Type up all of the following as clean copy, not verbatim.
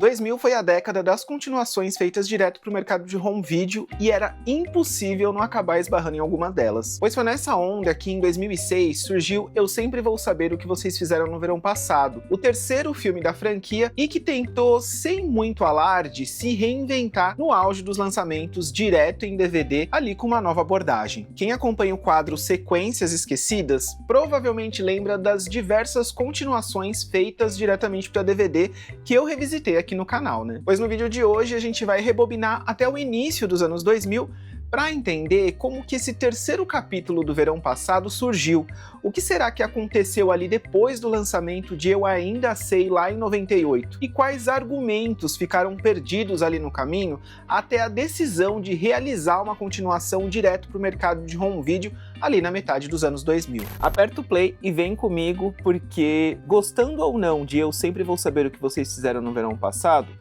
2000 foi a década das continuações feitas direto para o mercado de home video e era impossível não acabar esbarrando em alguma delas. Pois foi nessa onda que em 2006 surgiu Eu Sempre Vou Saber o que Vocês Fizeram no Verão Passado, o terceiro filme da franquia e que tentou, sem muito alarde, se reinventar no auge dos lançamentos direto em DVD, ali com uma nova abordagem. Quem acompanha o quadro Sequências Esquecidas provavelmente lembra das diversas continuações feitas diretamente para DVD que eu revisitei aqui no canal, né? Pois no vídeo de hoje a gente vai rebobinar até o início dos anos 2000 para entender como que esse terceiro capítulo do verão passado surgiu. O que será que aconteceu ali depois do lançamento de Eu Ainda Sei lá em 98? E quais argumentos ficaram perdidos ali no caminho até a decisão de realizar uma continuação direto para o mercado de home video ali na metade dos anos 2000. Aperta o play e vem comigo, porque gostando ou não de Eu Sempre Vou Saber o que Vocês Fizeram no Verão Passado,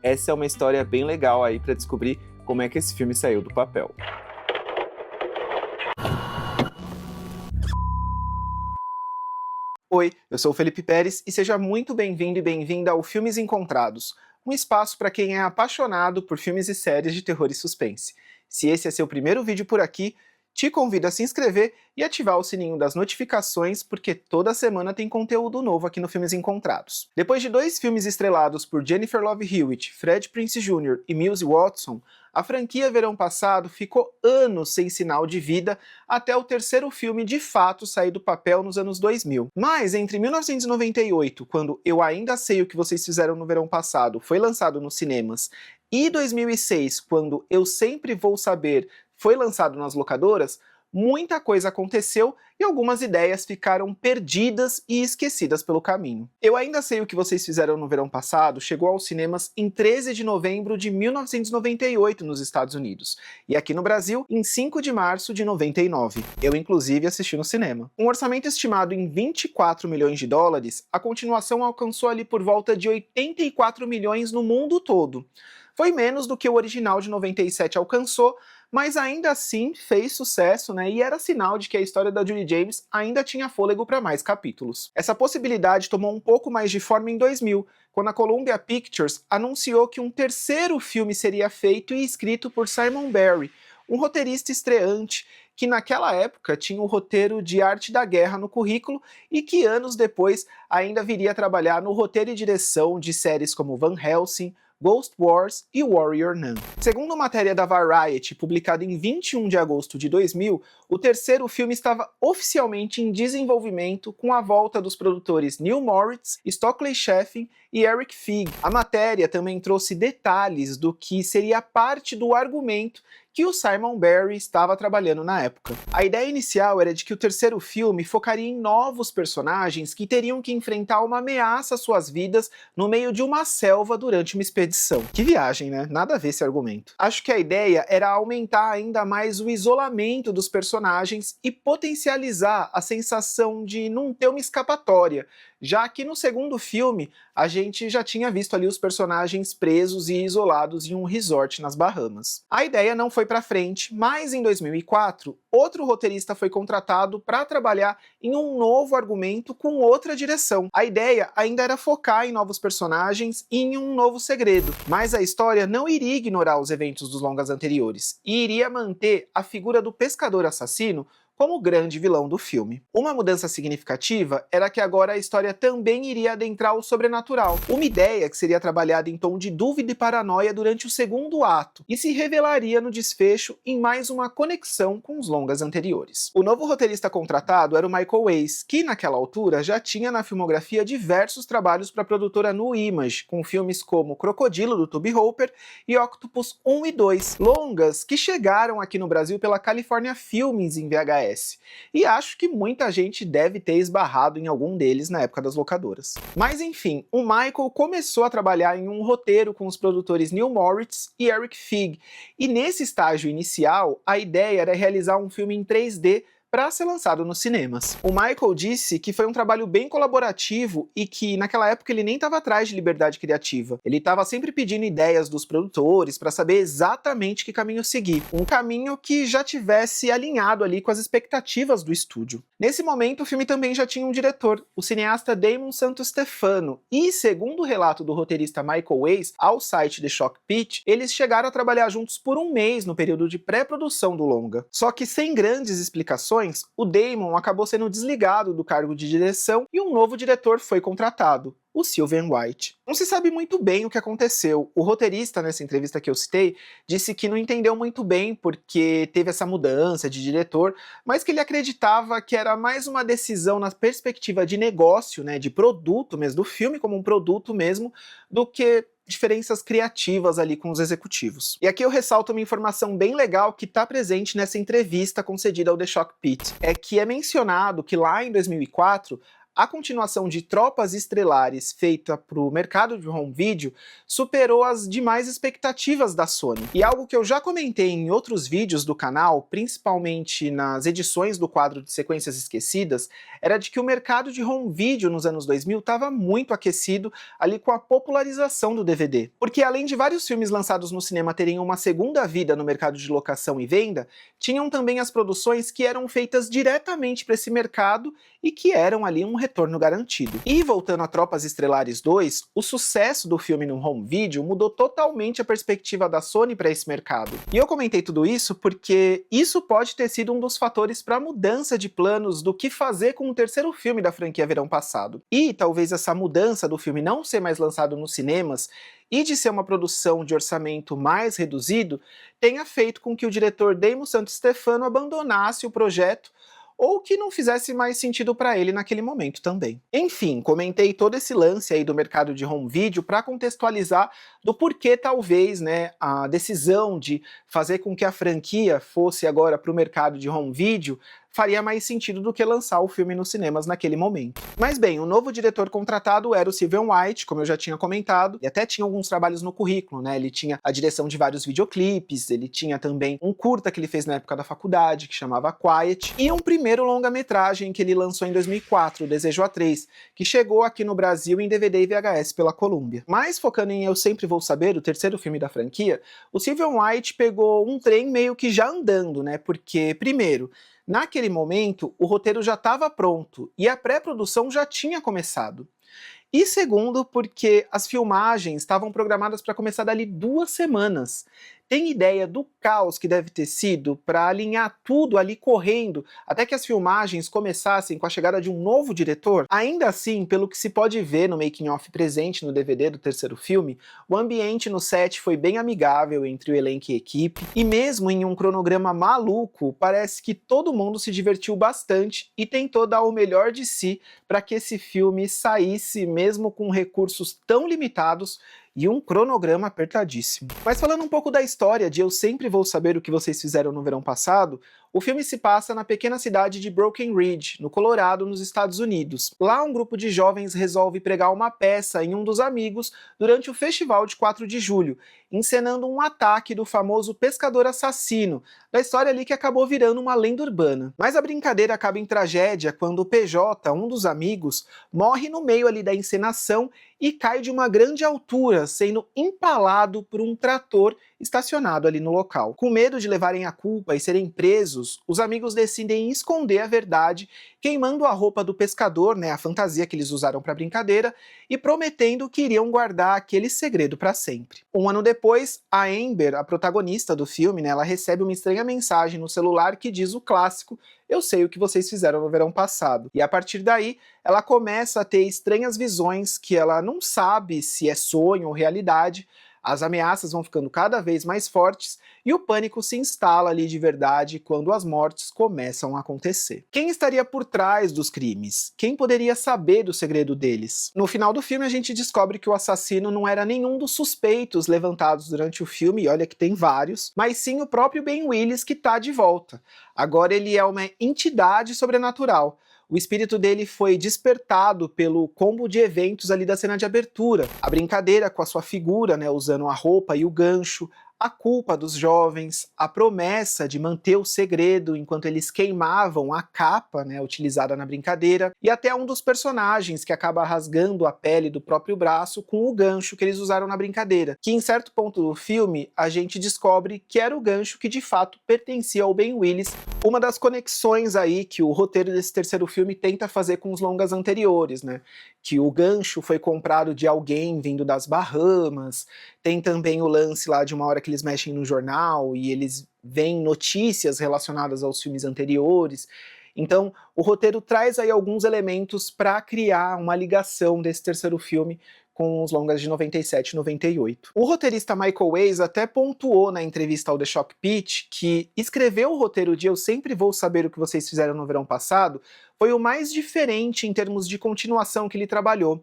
essa é uma história bem legal aí para descobrir como é que esse filme saiu do papel. Oi, eu sou o Felipe Pérez e seja muito bem-vindo e bem-vinda ao Filmes Encontrados, um espaço para quem é apaixonado por filmes e séries de terror e suspense. Se esse é seu primeiro vídeo por aqui, te convido a se inscrever e ativar o sininho das notificações, porque toda semana tem conteúdo novo aqui no Filmes Encontrados. Depois de 2 filmes estrelados por Jennifer Love Hewitt, Fred Prinze Jr. e Mills Watson, a franquia Verão Passado ficou anos sem sinal de vida até o terceiro filme de fato sair do papel nos anos 2000. Mas entre 1998, quando Eu Ainda Sei o que Vocês Fizeram no Verão Passado foi lançado nos cinemas, e 2006, quando Eu Sempre Vou Saber foi lançado nas locadoras, muita coisa aconteceu e algumas ideias ficaram perdidas e esquecidas pelo caminho. Eu Ainda Sei o que Vocês Fizeram no Verão Passado chegou aos cinemas em 13 de novembro de 1998 nos Estados Unidos, e aqui no Brasil em 5 de março de 99. Eu inclusive assisti no cinema. Um orçamento estimado em 24 milhões de dólares, a continuação alcançou ali por volta de 84 milhões no mundo todo. Foi menos do que o original de 97 alcançou, mas ainda assim fez sucesso, né? E era sinal de que a história da Judy James ainda tinha fôlego para mais capítulos. Essa possibilidade tomou um pouco mais de forma em 2000, quando a Columbia Pictures anunciou que um terceiro filme seria feito e escrito por Simon Barry, um roteirista estreante que naquela época tinha o roteiro de Arte da Guerra no currículo e que anos depois ainda viria a trabalhar no roteiro e direção de séries como Van Helsing, Ghost Wars e Warrior Nun. Segundo matéria da Variety, publicada em 21 de agosto de 2000, o terceiro filme estava oficialmente em desenvolvimento com a volta dos produtores Neil Moritz, Stockley Sheffin e Eric Fig. A matéria também trouxe detalhes do que seria parte do argumento que o Simon Barry estava trabalhando na época. A ideia inicial era de que o terceiro filme focaria em novos personagens que teriam que enfrentar uma ameaça às suas vidas no meio de uma selva durante uma expedição. Que viagem, né? Nada a ver esse argumento. Acho que a ideia era aumentar ainda mais o isolamento dos personagens e potencializar a sensação de não ter uma escapatória, já que no segundo filme a gente já tinha visto ali os personagens presos e isolados em um resort nas Bahamas. A ideia não foi para frente, mas em 2004, outro roteirista foi contratado para trabalhar em um novo argumento com outra direção. A ideia ainda era focar em novos personagens e em um novo segredo, mas a história não iria ignorar os eventos dos longas anteriores e iria manter a figura do pescador assassino como o grande vilão do filme. Uma mudança significativa era que agora a história também iria adentrar o sobrenatural, uma ideia que seria trabalhada em tom de dúvida e paranoia durante o segundo ato, e se revelaria no desfecho em mais uma conexão com os longas anteriores. O novo roteirista contratado era o Michael Weiss, que naquela altura já tinha na filmografia diversos trabalhos para a produtora New Image, com filmes como Crocodilo, do Tobe Hooper, e Octopus 1 e 2, longas que chegaram aqui no Brasil pela California Filmes em VHS. E acho que muita gente deve ter esbarrado em algum deles na época das locadoras. Mas enfim, o Michael começou a trabalhar em um roteiro com os produtores Neil Moritz e Eric Fig, e nesse estágio inicial, a ideia era realizar um filme em 3D para ser lançado nos cinemas. O Michael disse que foi um trabalho bem colaborativo e que naquela época ele nem estava atrás de liberdade criativa. Ele estava sempre pedindo ideias dos produtores para saber exatamente que caminho seguir. Um caminho que já tivesse alinhado ali com as expectativas do estúdio. Nesse momento, o filme também já tinha um diretor, o cineasta Damon Santo-Stefano, e segundo o relato do roteirista Michael Weiss ao site The Shock Pitch, eles chegaram a trabalhar juntos por um mês no período de pré-produção do longa. Só que sem grandes explicações, o Damon acabou sendo desligado do cargo de direção e um novo diretor foi contratado, o Sylvain White. Não se sabe muito bem o que aconteceu. O roteirista, nessa entrevista que eu citei, disse que não entendeu muito bem porque teve essa mudança de diretor, mas que ele acreditava que era mais uma decisão na perspectiva de negócio, né, de produto mesmo, do filme como um produto mesmo, do que diferenças criativas ali com os executivos. E aqui eu ressalto uma informação bem legal que está presente nessa entrevista concedida ao The Shock Pitch. É que é mencionado que lá em 2004, a continuação de Tropas Estelares feita para o mercado de home video superou as demais expectativas da Sony. E algo que eu já comentei em outros vídeos do canal, principalmente nas edições do quadro de sequências esquecidas, era de que o mercado de home video nos anos 2000 estava muito aquecido ali com a popularização do DVD. Porque além de vários filmes lançados no cinema terem uma segunda vida no mercado de locação e venda, tinham também as produções que eram feitas diretamente para esse mercado e que eram ali um retorno garantido. E voltando a Tropas Estelares 2, o sucesso do filme no home video mudou totalmente a perspectiva da Sony para esse mercado. E eu comentei tudo isso porque isso pode ter sido um dos fatores para a mudança de planos do que fazer com o terceiro filme da franquia verão passado. E talvez essa mudança do filme não ser mais lançado nos cinemas e de ser uma produção de orçamento mais reduzido tenha feito com que o diretor Damon Santo-Stefano abandonasse o projeto ou que não fizesse mais sentido para ele naquele momento também. Enfim, comentei todo esse lance aí do mercado de home video para contextualizar do porquê talvez, né, a decisão de fazer com que a franquia fosse agora para o mercado de home video faria mais sentido do que lançar o filme nos cinemas naquele momento. Mas bem, o novo diretor contratado era o Sylvain White, como eu já tinha comentado, e até tinha alguns trabalhos no currículo, né? Ele tinha a direção de vários videoclipes, ele tinha também um curta que ele fez na época da faculdade, que chamava Quiet, e um primeiro longa-metragem que ele lançou em 2004, o Desejo A3, que chegou aqui no Brasil em DVD e VHS pela Columbia. Mas focando em Eu Sempre Vou Saber, o terceiro filme da franquia, o Sylvain White pegou um trem meio que já andando, né? Porque, primeiro, naquele momento, o roteiro já estava pronto e a pré-produção já tinha começado. E segundo, porque as filmagens estavam programadas para começar dali 2 semanas. Tem ideia do caos que deve ter sido para alinhar tudo ali correndo até que as filmagens começassem com a chegada de um novo diretor? Ainda assim, pelo que se pode ver no making of presente no DVD do terceiro filme, o ambiente no set foi bem amigável entre o elenco e a equipe, e mesmo em um cronograma maluco, parece que todo mundo se divertiu bastante e tentou dar o melhor de si para que esse filme saísse mesmo com recursos tão limitados e um cronograma apertadíssimo. Mas falando um pouco da história de Eu Sempre Vou Saber o que Vocês Fizeram no Verão Passado, o filme se passa na pequena cidade de Broken Ridge, no Colorado, nos Estados Unidos. Lá, um grupo de jovens resolve pregar uma peça em um dos amigos durante o festival de 4 de julho, encenando um ataque do famoso pescador assassino, da história ali que acabou virando uma lenda urbana. Mas a brincadeira acaba em tragédia quando o PJ, um dos amigos, morre no meio ali da encenação e cai de uma grande altura, sendo empalado por um trator estacionado ali no local. Com medo de levarem a culpa e serem presos, os amigos decidem esconder a verdade, queimando a roupa do pescador, né, a fantasia que eles usaram para a brincadeira, e prometendo que iriam guardar aquele segredo para sempre. Um ano depois, a Amber, a protagonista do filme, né, ela recebe uma estranha mensagem no celular que diz o clássico "Eu sei o que vocês fizeram no verão passado". E a partir daí, ela começa a ter estranhas visões que ela não sabe se é sonho ou realidade. As ameaças vão ficando cada vez mais fortes e o pânico se instala ali de verdade quando as mortes começam a acontecer. Quem estaria por trás dos crimes? Quem poderia saber do segredo deles? No final do filme a gente descobre que o assassino não era nenhum dos suspeitos levantados durante o filme, e olha que tem vários, mas sim o próprio Ben Willis que tá de volta. Agora ele é uma entidade sobrenatural. O espírito dele foi despertado pelo combo de eventos ali da cena de abertura. A brincadeira com a sua figura, né, usando a roupa e o gancho, a culpa dos jovens, a promessa de manter o segredo enquanto eles queimavam a capa, né, utilizada na brincadeira, e até um dos personagens que acaba rasgando a pele do próprio braço com o gancho que eles usaram na brincadeira, que em certo ponto do filme a gente descobre que era o gancho que de fato pertencia ao Ben Willis, uma das conexões aí que o roteiro desse terceiro filme tenta fazer com os longas anteriores, né? Que o gancho foi comprado de alguém vindo das Bahamas, tem também o lance lá de uma hora que eles mexem no jornal e eles veem notícias relacionadas aos filmes anteriores. Então, o roteiro traz aí alguns elementos para criar uma ligação desse terceiro filme com os longas de 97 e 98. O roteirista Michael Weiss até pontuou na entrevista ao The Shock Pitch que escrever o roteiro de Eu Sempre Vou Saber o que Vocês Fizeram no Verão Passado foi o mais diferente em termos de continuação que ele trabalhou,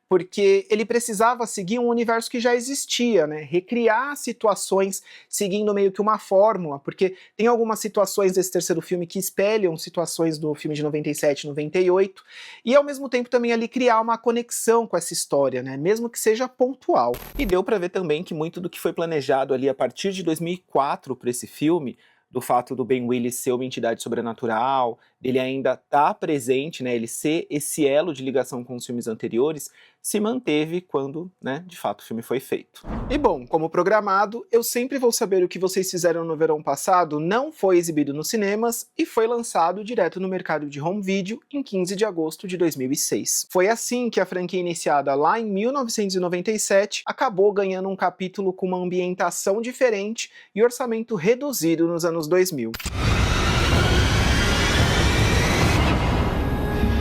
porque ele precisava seguir um universo que já existia, né? Recriar situações seguindo meio que uma fórmula, porque tem algumas situações desse terceiro filme que espelham situações do filme de 97 e 98, e ao mesmo tempo também ali criar uma conexão com essa história, né? Mesmo que seja pontual. E deu pra ver também que muito do que foi planejado ali a partir de 2004 para esse filme, do fato do Ben Willis ser uma entidade sobrenatural, dele ainda estar presente, né, ele ser esse elo de ligação com os filmes anteriores, se manteve quando, né, de fato o filme foi feito. E bom, como programado, Eu Sempre Vou Saber o que Vocês Fizeram no Verão Passado não foi exibido nos cinemas e foi lançado direto no mercado de home video em 15 de agosto de 2006. Foi assim que a franquia iniciada lá em 1997 acabou ganhando um capítulo com uma ambientação diferente e orçamento reduzido nos anos 2000.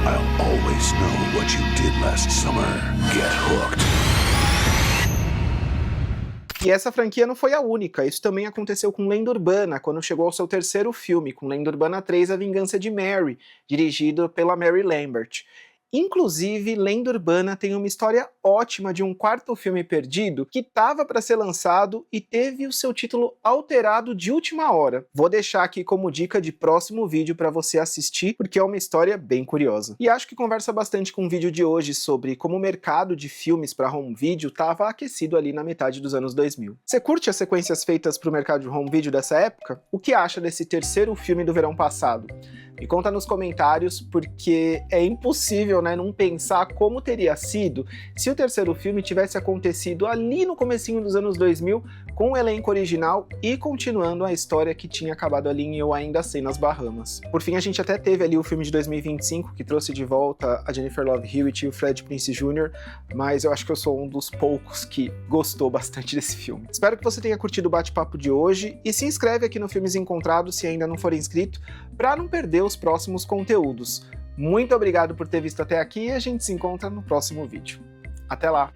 I'll always know what you did last summer. Get hooked. E essa franquia não foi a única, isso também aconteceu com Lenda Urbana, quando chegou ao seu terceiro filme, com Lenda Urbana 3, A Vingança de Mary, dirigido pela Mary Lambert. Inclusive, Lenda Urbana tem uma história ótima de um quarto filme perdido que estava para ser lançado e teve o seu título alterado de última hora. Vou deixar aqui como dica de próximo vídeo para você assistir, porque é uma história bem curiosa. E acho que conversa bastante com o vídeo de hoje sobre como o mercado de filmes para home video estava aquecido ali na metade dos anos 2000. Você curte as sequências feitas para o mercado de home video dessa época? O que acha desse terceiro filme do verão passado? Me conta nos comentários, porque é impossível, né, não pensar como teria sido se o terceiro filme tivesse acontecido ali no comecinho dos anos 2000, com o elenco original e continuando a história que tinha acabado ali em Eu Ainda Sei nas Bahamas. Por fim, a gente até teve ali o filme de 2025, que trouxe de volta a Jennifer Love Hewitt e o Fred Prinze Jr., mas eu acho que eu sou um dos poucos que gostou bastante desse filme. Espero que você tenha curtido o bate-papo de hoje e se inscreve aqui no Filmes Encontrados se ainda não for inscrito, para não perder os próximos conteúdos. Muito obrigado por ter visto até aqui e a gente se encontra no próximo vídeo. Até lá!